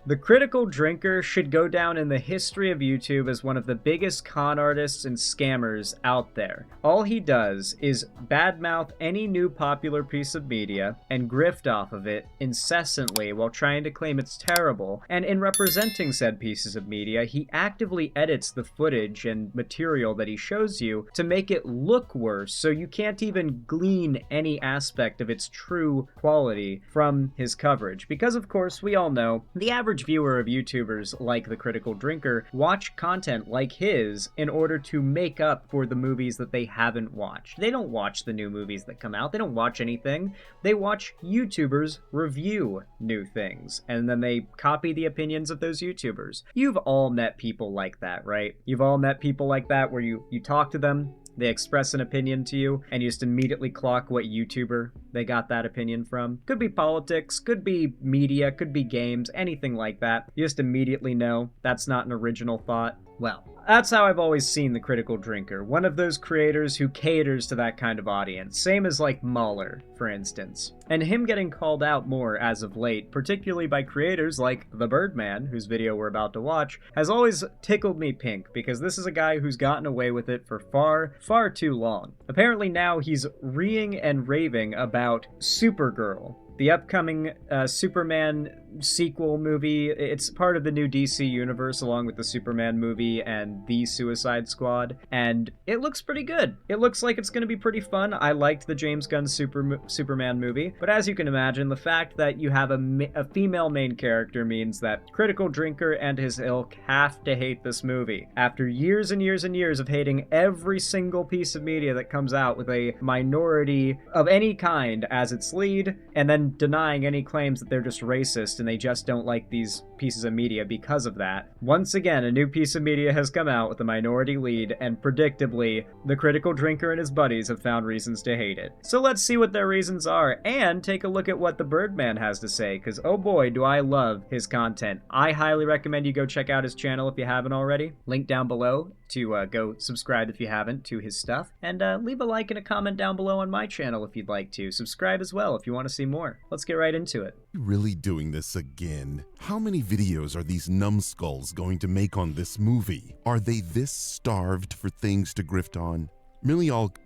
The Critical Drinker should go down in the history of YouTube as one of the biggest con artists and scammers out there. All he does is badmouth any new popular piece of media and grift off of it incessantly while trying to claim it's terrible, and in representing said pieces of media, he actively edits the footage and material that he shows you to make it look worse, so you can't even glean any aspect of its true quality from his coverage. Because of course, we all know, the average viewer of YouTubers like The Critical Drinker watch content like his in order to make up for the movies that they haven't watched. They don't watch the new movies that come out, they don't watch anything. They watch YouTubers review new things, and then they copy the opinions of those YouTubers. You've all met people like that, right? You've all met people like that where you talk to them, they express an opinion to you, and you just immediately clock what YouTuber they got that opinion from. Could be politics, could be media, could be games, anything like that. You just immediately know that's not an original thought. Well, that's how I've always seen The Critical Drinker, one of those creators who caters to that kind of audience, same as like Mahler, for instance. And him getting called out more as of late, particularly by creators like The Birdman, whose video we're about to watch, has always tickled me pink, because this is a guy who's gotten away with it for far too long. Apparently now he's reeing and raving about Supergirl, the upcoming Superman sequel movie. It's part of the new DC universe along with the Superman movie and the Suicide Squad, and it looks pretty good. It looks like it's going to be pretty fun. I liked the James Gunn Superman movie, but as you can imagine, the fact that you have a female main character means that Critical Drinker and his ilk have to hate this movie. After years and years and years of hating every single piece of media that comes out with a minority of any kind as its lead, and then denying any claims that they're just racist and they just don't like these pieces of media because of that. Once again, a new piece of media has come out with a minority lead, and predictably, The Critical Drinker and his buddies have found reasons to hate it. So let's see what their reasons are, and take a look at what the Birdman has to say, because oh boy, do I love his content. I highly recommend you go check out his channel if you haven't already. Link down below to go subscribe if you haven't to his stuff, and leave a like and a comment down below on my channel if you'd like to. Subscribe as well if you want to see more. Let's get right into it. Really doing this again? How many videos are these numbskulls going to make on this movie? Are they this starved for things to grift on?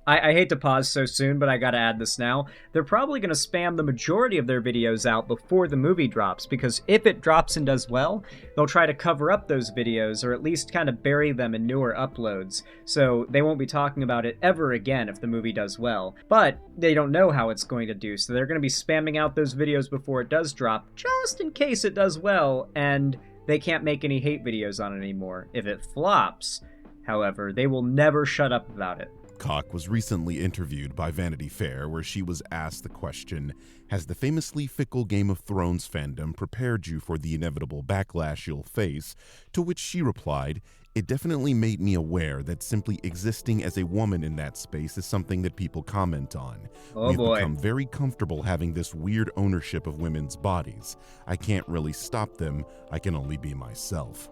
I hate to pause so soon, but I gotta add this now. They're probably gonna spam the majority of their videos out before the movie drops, because if it drops and does well, they'll try to cover up those videos, or at least kind of bury them in newer uploads, so they won't be talking about it ever again if the movie does well. But they don't know how it's going to do, so they're gonna be spamming out those videos before it does drop, just in case it does well, and they can't make any hate videos on it anymore. If it flops, however, they will never shut up about it. Cock was recently interviewed by Vanity Fair, where she was asked the question, has the famously fickle Game of Thrones fandom prepared you for the inevitable backlash you'll face? To which she replied, it definitely made me aware that simply existing as a woman in that space is something that people comment on. We've become very comfortable having this weird ownership of women's bodies. I can't really stop them, I can only be myself.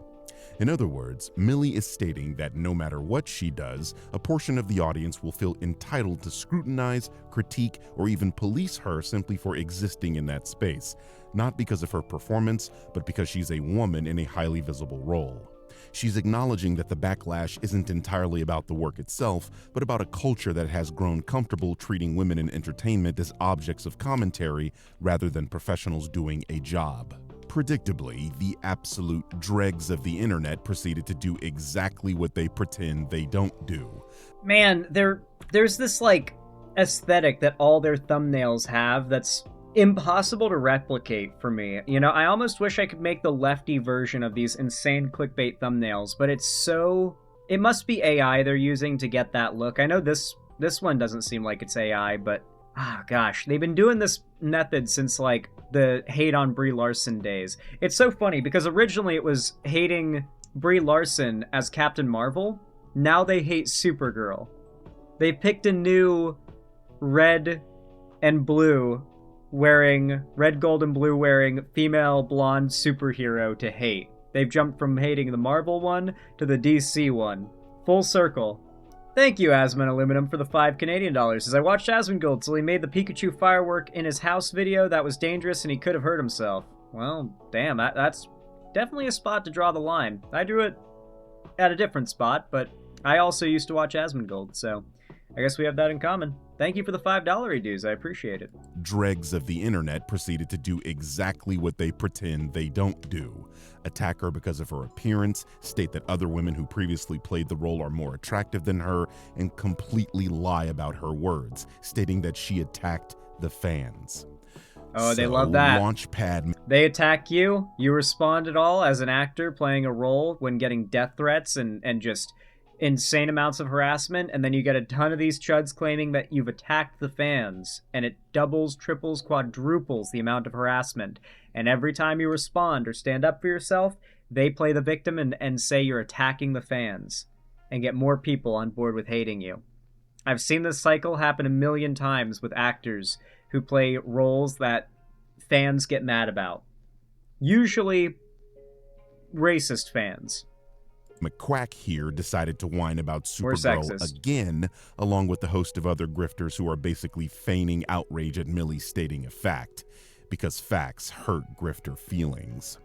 In other words, Millie is stating that no matter what she does, a portion of the audience will feel entitled to scrutinize, critique, or even police her simply for existing in that space, not because of her performance, but because she's a woman in a highly visible role. She's acknowledging that the backlash isn't entirely about the work itself, but about a culture that has grown comfortable treating women in entertainment as objects of commentary rather than professionals doing a job. Predictably, the absolute dregs of the internet proceeded to do exactly what they pretend they don't do. Man, there's this like aesthetic that all their thumbnails have that's impossible to replicate for me. You know, I almost wish I could make the lefty version of these insane clickbait thumbnails, but it must be AI they're using to get that look. I know this one doesn't seem like it's AI, but gosh, they've been doing this method since like the hate on Brie Larson days. It's so funny because originally it was hating Brie Larson as Captain Marvel. Now they hate Supergirl. They picked a new red, gold, and blue wearing female blonde superhero to hate. They've jumped from hating the Marvel one to the DC one. Full circle. Thank you, Asmon Aluminum, for the $5 As I watched Asmongold till he made the Pikachu firework in his house video that was dangerous and he could have hurt himself. Well, damn, that's definitely a spot to draw the line. I drew it at a different spot, but I also used to watch Asmongold, so I guess we have that in common. Thank you for the $5 dues, I appreciate it. Dregs of the internet proceeded to do exactly what they pretend they don't do. Attack her because of her appearance, state that other women who previously played the role are more attractive than her, and completely lie about her words, stating that she attacked the fans. Oh, they love that. Launchpad. They attack you, you respond at all as an actor playing a role when getting death threats and just insane amounts of harassment, and then you get a ton of these chuds claiming that you've attacked the fans, and it doubles, triples, quadruples the amount of harassment. And every time you respond or stand up for yourself, they play the victim and say you're attacking the fans, and get more people on board with hating you. I've seen this cycle happen a million times with actors who play roles that fans get mad about. Usually racist fans. McQuack here decided to whine about Supergirl again, along with the host of other grifters who are basically feigning outrage at Millie stating a fact, because facts hurt grifter feelings.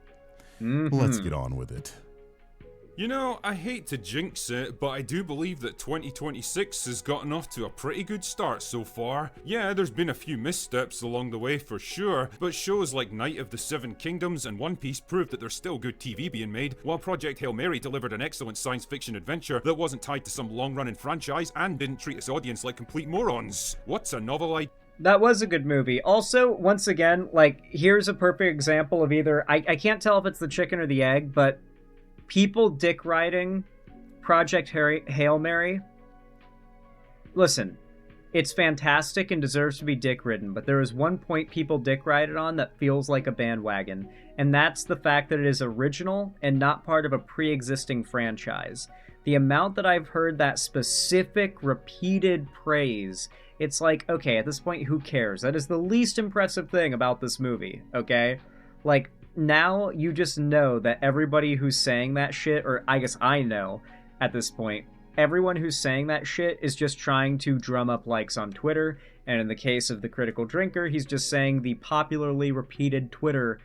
Let's get on with it. You know, I hate to jinx it, but I do believe that 2026 has gotten off to a pretty good start so far. Yeah, there's been a few missteps along the way for sure, but shows like Night of the Seven Kingdoms and One Piece proved that there's still good TV being made, while Project Hail Mary delivered an excellent science fiction adventure that wasn't tied to some long-running franchise and didn't treat its audience like complete morons. What's a novel idea? That was a good movie. Also, once again, like, here's a perfect example of either, I can't tell if it's the chicken or the egg, but people dick riding Project Hail Mary. Listen, it's fantastic and deserves to be dick ridden, but there is one point people dick ride it on that feels like a bandwagon, and that's the fact that it is original and not part of a pre-existing franchise. The amount that I've heard that specific repeated praise, it's like, okay, at this point, who cares? That is the least impressive thing about this movie, okay? Like, now you just know that everybody who's saying that shit, or I guess I know at this point, everyone who's saying that shit is just trying to drum up likes on Twitter, and in the case of the Critical Drinker, he's just saying the popularly repeated Twitter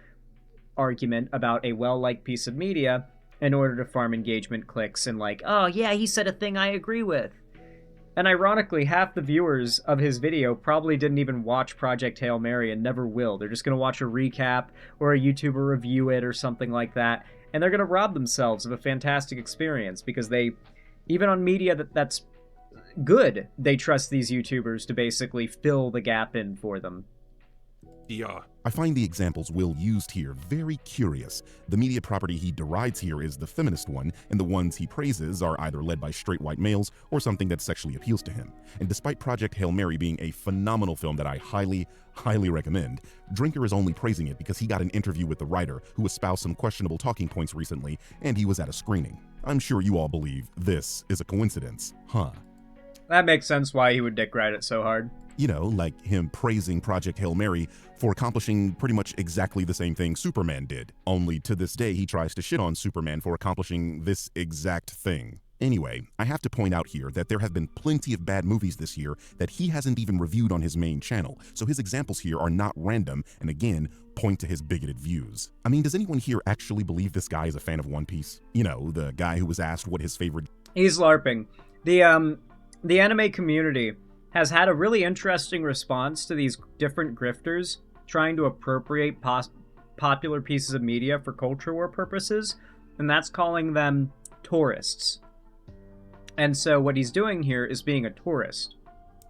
argument about a well-liked piece of media in order to farm engagement clicks and like, oh yeah, he said a thing I agree with. And ironically, half the viewers of his video probably didn't even watch Project Hail Mary and never will. They're just going to watch a recap or a YouTuber review it or something like that, and they're going to rob themselves of a fantastic experience because they, even on media that's good, they trust these YouTubers to basically fill the gap in for them. Yeah. I find the examples Will used here very curious. The media property he derides here is the feminist one, and the ones he praises are either led by straight white males or something that sexually appeals to him. And despite Project Hail Mary being a phenomenal film that I highly recommend, Drinker is only praising it because he got an interview with the writer who espoused some questionable talking points recently, and he was at a screening. I'm sure you all believe this is a coincidence, huh? That makes sense why he would dick ride it so hard. You know, like him praising Project Hail Mary for accomplishing pretty much exactly the same thing Superman did. Only to this day, he tries to shit on Superman for accomplishing this exact thing. Anyway, I have to point out here that there have been plenty of bad movies this year that he hasn't even reviewed on his main channel, so his examples here are not random, and again, point to his bigoted views. I mean, does anyone here actually believe this guy is a fan of One Piece? You know, the guy who was asked what his favorite... He's LARPing. The anime community has had a really interesting response to these different grifters trying to appropriate popular pieces of media for culture war purposes, and that's calling them tourists. And so what he's doing here is being a tourist.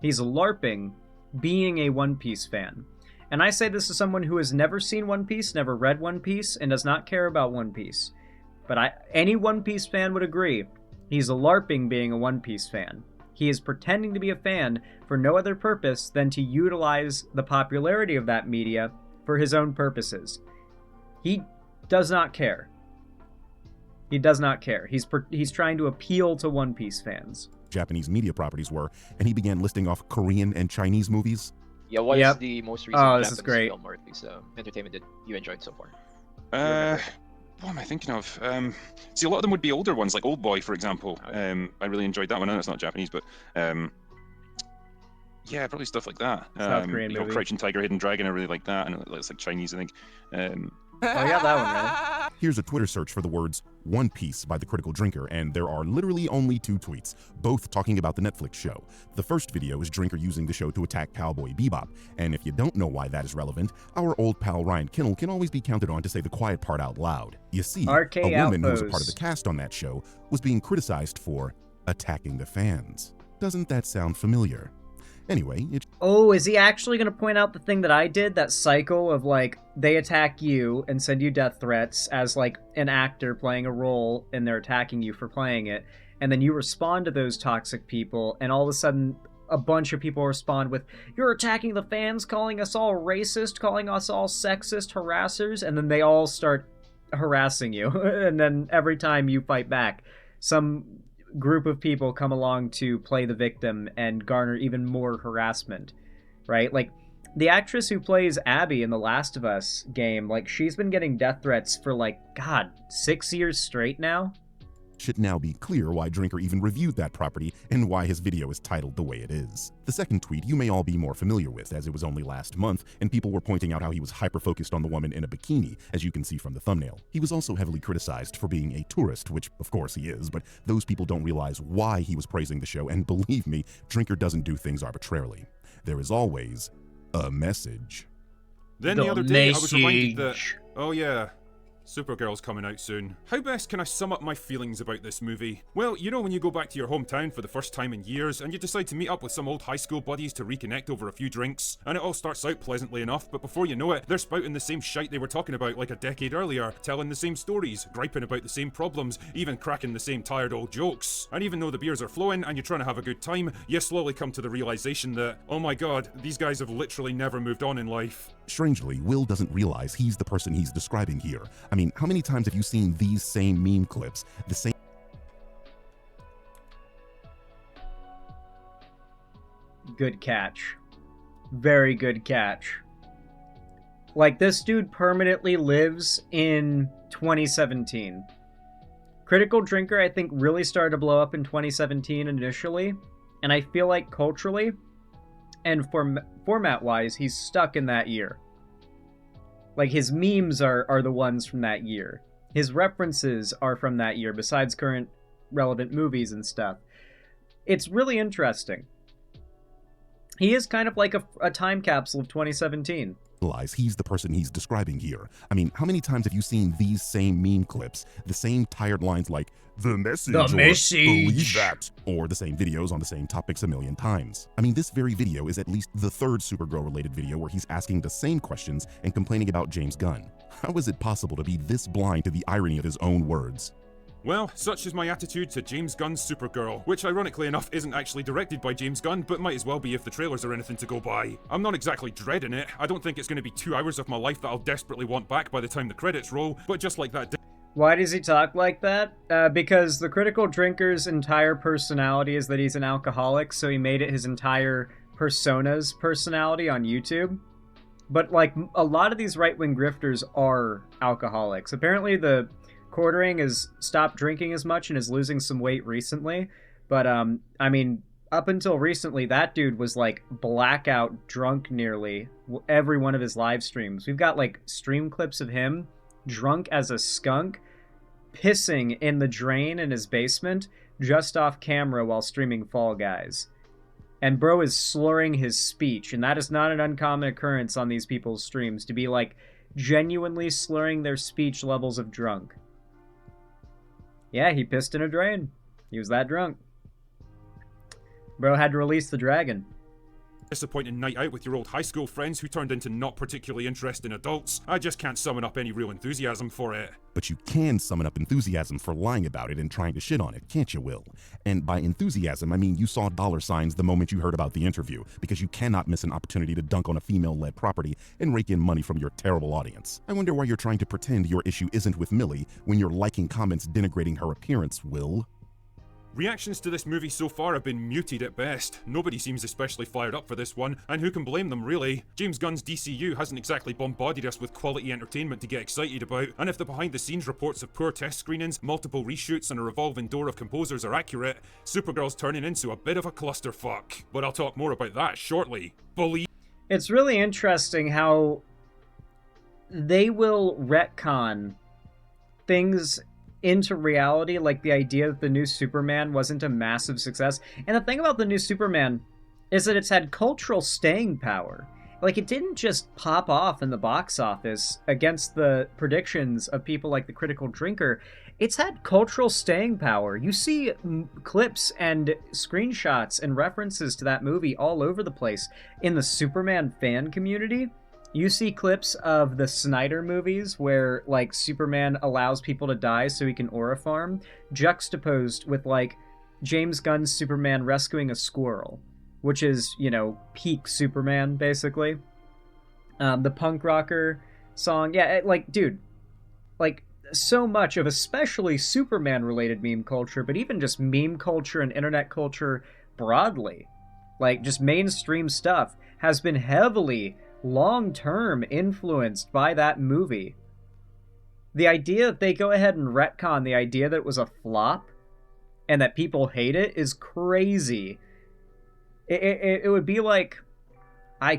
He's LARPing being a One Piece fan. And I say this as someone who has never seen One Piece, never read One Piece, and does not care about One Piece. But any One Piece fan would agree, he's LARPing being a One Piece fan. He is pretending to be a fan for no other purpose than to utilize the popularity of that media for his own purposes. He does not care. He does not care. He's trying to appeal to One Piece fans. Japanese media properties were, and he began listing off Korean and Chinese movies. Yeah, what is the most recent Japanese film or at least entertainment that you enjoyed so far? What am I thinking of? See, a lot of them would be older ones, like Old Boy, for example. I really enjoyed that one. I know it's not Japanese, but yeah, probably stuff like that. South Korean movie. Crouching Tiger, Hidden Dragon, I really like that, and it's like Chinese, I think. Oh, yeah, that one, right? Here's a Twitter search for the words One Piece by the Critical Drinker, and there are literally only 2 tweets, both talking about the Netflix show. The first video is Drinker using the show to attack Cowboy Bebop, and if you don't know why that is relevant, our old pal Ryan Kinnell can always be counted on to say the quiet part out loud. You see, RK a woman who was a part of Outpost. the cast on that show was being criticized for attacking the fans. Doesn't that sound familiar? Anyway, it Oh, is he actually going to point out the thing that I did? That cycle of, like, they attack you and send you death threats as, like, an actor playing a role, and they're attacking you for playing it. And then you respond to those toxic people, and all of a sudden, a bunch of people respond with, "You're attacking the fans, calling us all racist, calling us all sexist harassers," and then they all start harassing you. And then every time you fight back, some group of people come along to play the victim and garner even more harassment, right? Like, the actress who plays Abby in the Last of Us game, like, she's been getting death threats for, like, God, 6 years straight now? should now be clear why Drinker even reviewed that property and why his video is titled the way it is. The second tweet you may all be more familiar with, as it was only last month, and people were pointing out how he was hyper-focused on the woman in a bikini, as you can see from the thumbnail. He was also heavily criticized for being a tourist, which of course he is, but those people don't realize why he was praising the show, and believe me, Drinker doesn't do things arbitrarily. There is always a message. Then the other day, I was reminded that, oh yeah, Supergirl's coming out soon. How best can I sum up my feelings about this movie? Well, you know when you go back to your hometown for the first time in years, and you decide to meet up with some old high school buddies to reconnect over a few drinks, and it all starts out pleasantly enough, but before you know it, they're spouting the same shite they were talking about like a decade earlier, telling the same stories, griping about the same problems, even cracking the same tired old jokes. And even though the beers are flowing and you're trying to have a good time, you slowly come to the realization that, oh my god, these guys have literally never moved on in life. Strangely, Will doesn't realize he's the person he's describing here. I mean, how many times have you seen these same meme clips, the same Good catch. Very good catch. Like, this dude permanently lives in 2017. Critical Drinker, I think, really started to blow up in 2017 initially, and I feel like culturally and format-wise, he's stuck in that year. Like, his memes are the ones from that year. His references are from that year, besides current relevant movies and stuff. It's really interesting. He is kind of like a time capsule of 2017. realize he's the person he's describing here. I mean, how many times have you seen these same meme clips, the same tired lines like, the message, or believe that, or the same videos on the same topics a million times? I mean, this very video is at least the third Supergirl-related video where he's asking the same questions and complaining about James Gunn. How is it possible to be this blind to the irony of his own words? Well, such is my attitude to James Gunn's Supergirl, which ironically enough isn't actually directed by James Gunn, but might as well be if the trailers are anything to go by. I'm not exactly dreading it. I don't think it's going to be 2 hours of my life that I'll desperately want back by the time the credits roll, but just like that. Why does he talk like that? Because the Critical Drinker's entire personality is that he's an alcoholic, so he made it his entire persona's personality on YouTube. But, like, a lot of these right-wing grifters are alcoholics. Apparently the Quartering has stopped drinking as much and is losing some weight recently. But, I mean, up until recently, that dude was, like, blackout drunk nearly every one of his live streams. We've got, like, stream clips of him drunk as a skunk, pissing in the drain in his basement, just off camera while streaming Fall Guys. And bro is slurring his speech, and that is not an uncommon occurrence on these people's streams, to be, like, genuinely slurring their speech levels of drunk. Yeah, he pissed in a drain. He was that drunk. Bro had to release the dragon. Disappointing night out with your old high school friends who turned into not particularly interesting adults. I just can't summon up any real enthusiasm for it. But you can summon up enthusiasm for lying about it and trying to shit on it, can't you, Will? And by enthusiasm, I mean you saw dollar signs the moment you heard about the interview, because you cannot miss an opportunity to dunk on a female-led property and rake in money from your terrible audience. I wonder why you're trying to pretend your issue isn't with Millie when you're liking comments denigrating her appearance, Will. Reactions to this movie so far have been muted at best. Nobody seems especially fired up for this one, and who can blame them really? James Gunn's DCU hasn't exactly bombarded us with quality entertainment to get excited about, and if the behind-the-scenes reports of poor test screenings, multiple reshoots, and a revolving door of composers are accurate, Supergirl's turning into a bit of a clusterfuck. But I'll talk more about that shortly. Believe. It's really interesting how they will retcon things into reality, like the idea that the new Superman wasn't a massive success. And the thing about the new Superman is that it's had cultural staying power. Like, it didn't just pop off in the box office against the predictions of people like the Critical Drinker. It's had cultural staying power. You see clips and screenshots and references to that movie all over the place in the Superman fan community. You see clips of the Snyder movies where, like, Superman allows people to die so he can aura farm, juxtaposed with, like, James Gunn's Superman rescuing a squirrel, which is, you know, peak Superman, basically. The punk rocker song. Yeah, like, dude, like, so much of especially Superman-related meme culture, but even just meme culture and internet culture broadly, like, just mainstream stuff, has been heavily long-term influenced by that movie. The idea that they go ahead and retcon the idea that it was a flop and that people hate it is crazy. It would be like, I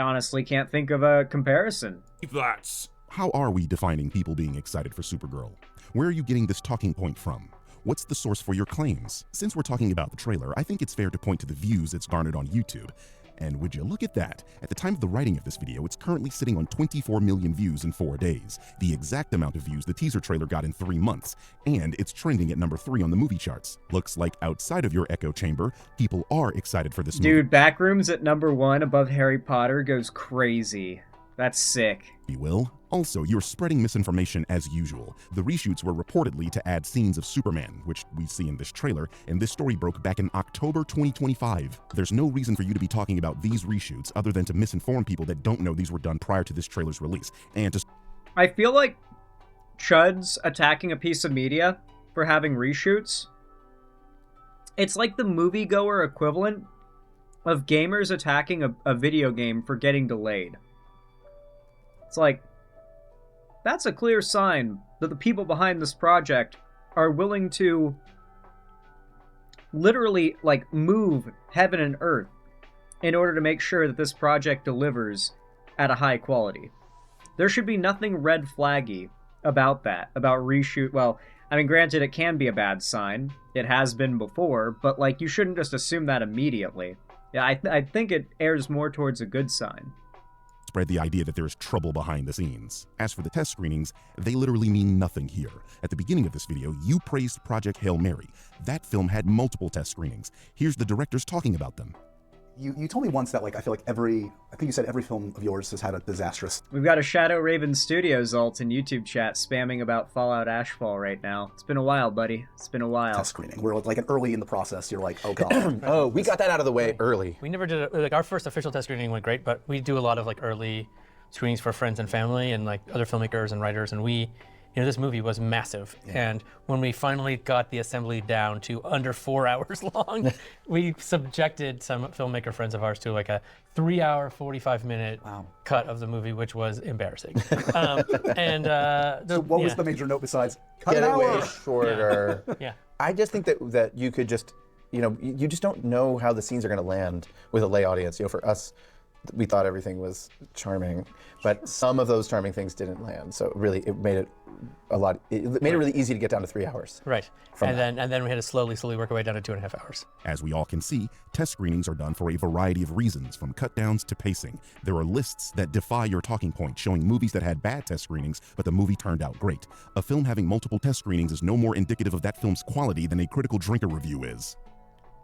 honestly can't think of a comparison. That's... How are we defining people being excited for Supergirl? Where are you getting this talking point from? What's the source for your claims? Since we're talking about the trailer, I think it's fair to point to the views it's garnered on YouTube. And would you look at that? At the time of the writing of this video, it's currently sitting on 24 million views in 4 days, the exact amount of views the teaser trailer got in 3 months, and it's trending at number 3 on the movie charts. Looks like outside of your echo chamber, people are excited for this movie. Dude, Backrooms at number 1 above Harry Potter goes crazy. That's sick. You will? Also, you're spreading misinformation as usual. The reshoots were reportedly to add scenes of Superman, which we see in this trailer, and this story broke back in October 2025. There's no reason for you to be talking about these reshoots other than to misinform people that don't know these were done prior to this trailer's release, and to... I feel like chuds attacking a piece of media for having reshoots, it's like the moviegoer equivalent of gamers attacking a video game for getting delayed. It's like, that's a clear sign that the people behind this project are willing to literally, like, move heaven and earth in order to make sure that this project delivers at a high quality. There should be nothing red flaggy about that, about reshoot. Well, I mean, granted, it can be a bad sign. It has been before, but, like, you shouldn't just assume that immediately. Yeah, I think it errs more towards a good sign. Spread the idea that there is trouble behind the scenes. As for the test screenings, they literally mean nothing here. At the beginning of this video, you praised Project Hail Mary. That film had multiple test screenings. Here's the directors talking about them. You told me once that, like, I feel like I think you said every film of yours has had a disastrous... We've got a Shadow Raven Studios alt in YouTube chat spamming about Fallout Ashfall right now. It's been a while, buddy. It's been a while. Test screening. We're like early in the process. You're like, oh god. Oh, we got that out of the way early. We never did it. Like, our first official test screening went great, but we do a lot of, like, early screenings for friends and family and, like, other filmmakers and writers, and we, you know, this movie was massive. Yeah. And when we finally got the assembly down to under 4 hours long, we subjected some filmmaker friends of ours to, like, a 3-hour, 45-minute cut of the movie, which was embarrassing. So what was the major note besides cut Get an it way hour? shorter. Yeah. I just think that you could just, you know, you just don't know how the scenes are going to land with a lay audience. You know, for us, we thought everything was charming, but some of those charming things didn't land. So really, it made it it made it really easy to get down to 3 hours. Right. And then we had to slowly work our way down to 2.5 hours. As we all can see, test screenings are done for a variety of reasons, from cutdowns to pacing. There are lists that defy your talking point, showing movies that had bad test screenings, but the movie turned out great. A film having multiple test screenings is no more indicative of that film's quality than a critical drinker review is.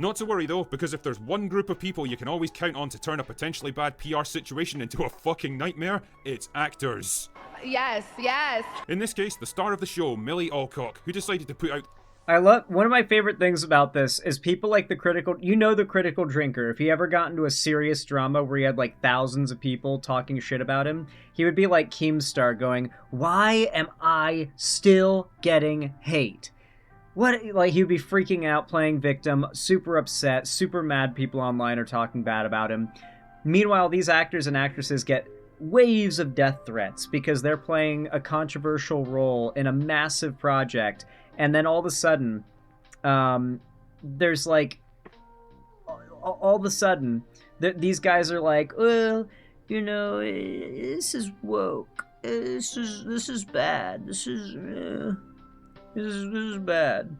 Not to worry though, because if there's one group of people you can always count on to turn a potentially bad PR situation into a fucking nightmare, it's actors. Yes, yes. In this case, the star of the show, Millie Alcock, who decided to put out... One of my favorite things about this is people like the critical drinker. If he ever got into a serious drama where he had, like, thousands of people talking shit about him, he would be like Keemstar going, "Why am I still getting hate?" What, like, he'd be freaking out, playing victim, super upset, super mad people online are talking bad about him. Meanwhile, these actors and actresses get waves of death threats because they're playing a controversial role in a massive project, and then all of a sudden, there's, like, these guys are like, well, you know, this is woke. This is bad. This is bad.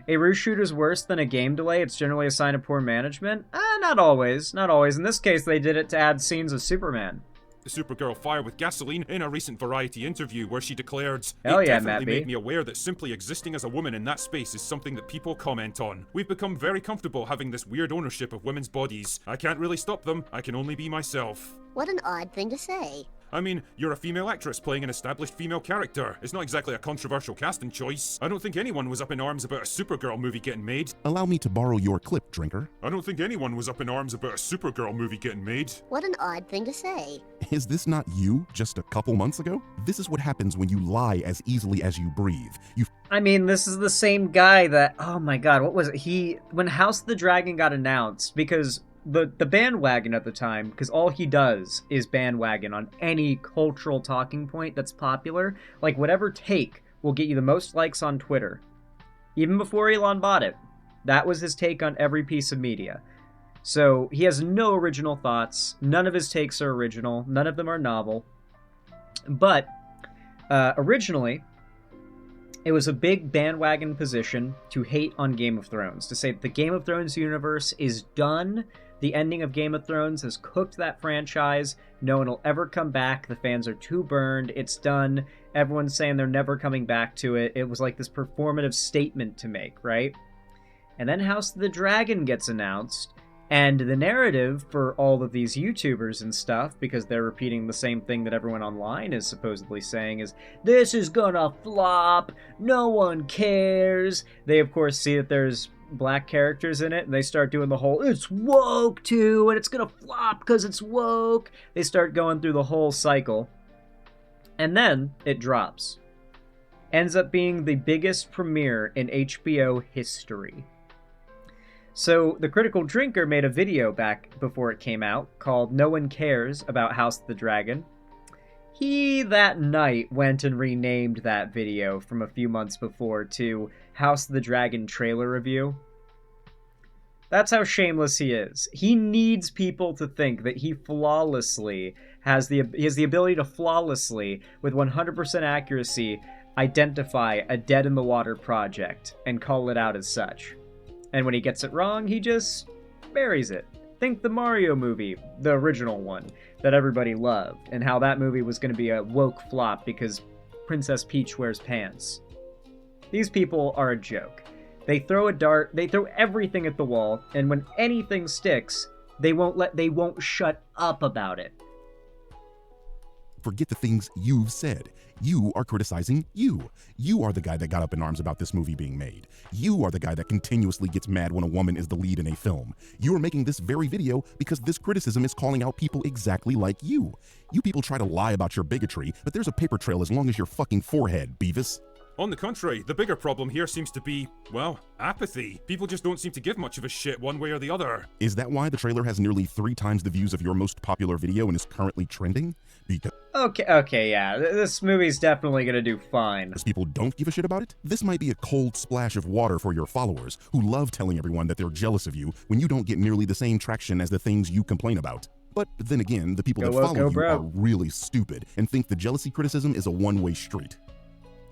A reshoot is worse than a game delay. It's generally a sign of poor management. Not always. Not always. In this case, they did it to add scenes of Superman. Supergirl fire with gasoline in a recent Variety interview where she declared, Hell "It yeah, definitely Matt B. made me aware that simply existing as a woman in that space is something that people comment on. We've become very comfortable having this weird ownership of women's bodies. I can't really stop them. I can only be myself." What an odd thing to say. I mean, you're a female actress playing an established female character. It's not exactly a controversial casting choice. I don't think anyone was up in arms about a Supergirl movie getting made. Allow me to borrow your clip, drinker. I don't think anyone was up in arms about a Supergirl movie getting made. What an odd thing to say. Is this not you just a couple months ago? This is what happens when you lie as easily as you breathe. I mean, this is the same guy that, oh my god, what was it? When House of the Dragon got announced, because the bandwagon at the time, because all he does is bandwagon on any cultural talking point that's popular, like whatever take will get you the most likes on Twitter. Even before Elon bought it, that was his take on every piece of media. So he has no original thoughts, none of his takes are original, none of them are novel. But originally, it was a big bandwagon position to hate on Game of Thrones, to say that the Game of Thrones universe is done. The ending of Game of Thrones has cooked that franchise. No one will ever come back. The fans are too burned. It's done. Everyone's saying they're never coming back to it. It was like this performative statement to make, right? And then House of the Dragon gets announced, and the narrative for all of these YouTubers and stuff, because they're repeating the same thing that everyone online is supposedly saying, is, this is gonna flop, no one cares. They, of course, see that there's black characters in it, and they start doing the whole, it's woke too, and it's gonna flop because it's woke. They start going through the whole cycle. And then it drops. Ends up being the biggest premiere in HBO history. So the Critical Drinker made a video back before it came out called No One Cares About House of the Dragon. He, that night, went and renamed that video from a few months before to House of the Dragon trailer review. That's how shameless he is. He needs people to think that he flawlessly has the ability to flawlessly, with 100% accuracy, identify a dead-in-the-water project and call it out as such. And when he gets it wrong, he just buries it. Think the Mario movie, the original one, that everybody loved, and how that movie was going to be a woke flop because Princess Peach wears pants. These people are a joke. They throw a dart, they throw everything at the wall, and when anything sticks, they won't shut up about it. Forget the things you've said. You are criticizing you. You are the guy that got up in arms about this movie being made. You are the guy that continuously gets mad when a woman is the lead in a film. You are making this very video because this criticism is calling out people exactly like you. You people try to lie about your bigotry, but there's a paper trail as long as your fucking forehead, Beavis. On the contrary, the bigger problem here seems to be, well, apathy. People just don't seem to give much of a shit one way or the other. Is that why the trailer has nearly 3 times the views of your most popular video and is currently trending? Because Okay, yeah, this movie's definitely gonna do fine. people don't give a shit about it? This might be a cold splash of water for your followers, who love telling everyone that they're jealous of you when you don't get nearly the same traction as the things you complain about. But then again, the people that follow you are really stupid and think the jealousy criticism is a one-way street.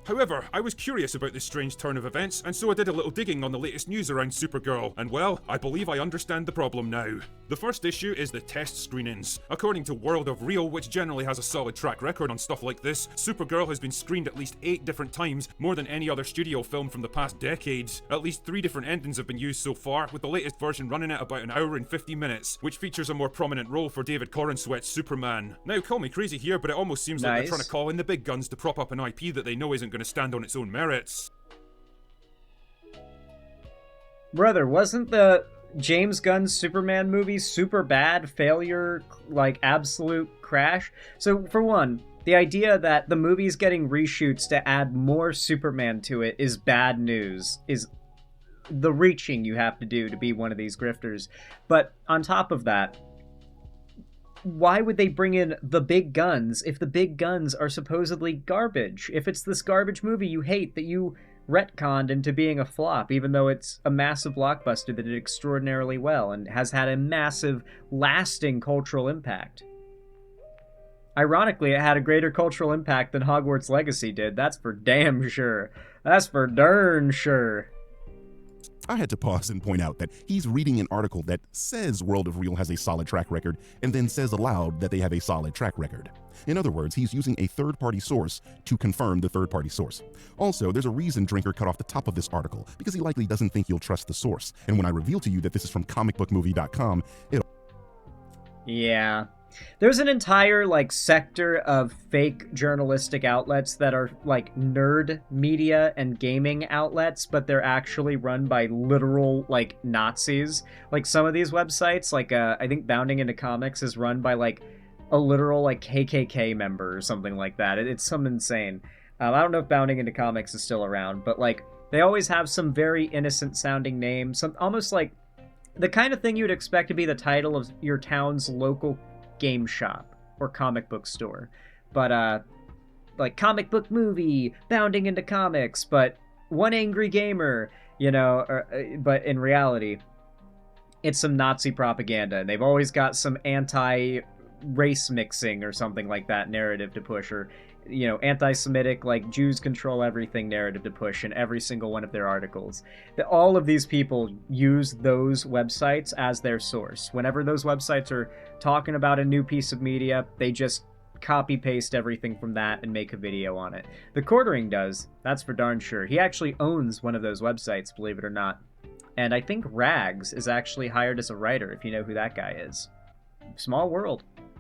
However, I was curious about this strange turn of events, and so I did a little digging on the latest news around Supergirl, and well, I believe I understand the problem now. The first issue is the test screenings. According to World of Real, which generally has a solid track record on stuff like this, Supergirl has been screened at least 8 different times, more than any other studio film from the past decades. At least 3 different endings have been used so far, with the latest version running at about 1 hour and 50 minutes, which features a more prominent role for David Corenswet's Superman. Now, call me crazy here, but it almost seems like they're trying to call in the big guns to prop up an IP that they know isn't going to stand on its own merits. Brother, wasn't the James Gunn's Superman movie super bad, failure, like absolute crash? So for one, the idea that the movie's getting reshoots to add more Superman to it is bad news, is the reaching you have to do to be one of these grifters. But on top of that, why would they bring in the big guns if the big guns are supposedly garbage? If it's this garbage movie you hate that you retconned into being a flop, even though it's a massive blockbuster that did extraordinarily well and has had a massive, lasting cultural impact. Ironically, it had a greater cultural impact than Hogwarts Legacy did. That's for damn sure. That's for darn sure. I had to pause and point out that he's reading an article that says World of Real has a solid track record and then says aloud that they have a solid track record. In other words, he's using a third-party source to confirm the third-party source. Also, there's a reason Drinker cut off the top of this article, because he likely doesn't think you'll trust the source. And when I reveal to you that this is from comicbookmovie.com, it'll... Yeah. There's an entire, like, sector of fake journalistic outlets that are, like, nerd media and gaming outlets, but they're actually run by literal, like, Nazis. Like, some of these websites, like, I think Bounding Into Comics is run by, like, a literal, like, KKK member or something like that. It's some insane. I don't know if Bounding Into Comics is still around, but, like, they always have some very innocent-sounding name, some almost, like, the kind of thing you'd expect to be the title of your town's local game shop or comic book store, but like Comic Book Movie, Bounding Into Comics, but One Angry Gamer, you know, but in reality it's some Nazi propaganda, and they've always got some anti-race mixing or something like that narrative to push, or, you know, anti-Semitic, like, Jews control everything narrative to push in every single one of their articles. All of these people use those websites as their source. Whenever those websites are talking about a new piece of media, they just copy-paste everything from that and make a video on it. The Quartering does, that's for darn sure. He actually owns one of those websites, believe it or not. And I think Rags is actually hired as a writer, if you know who that guy is. Small world.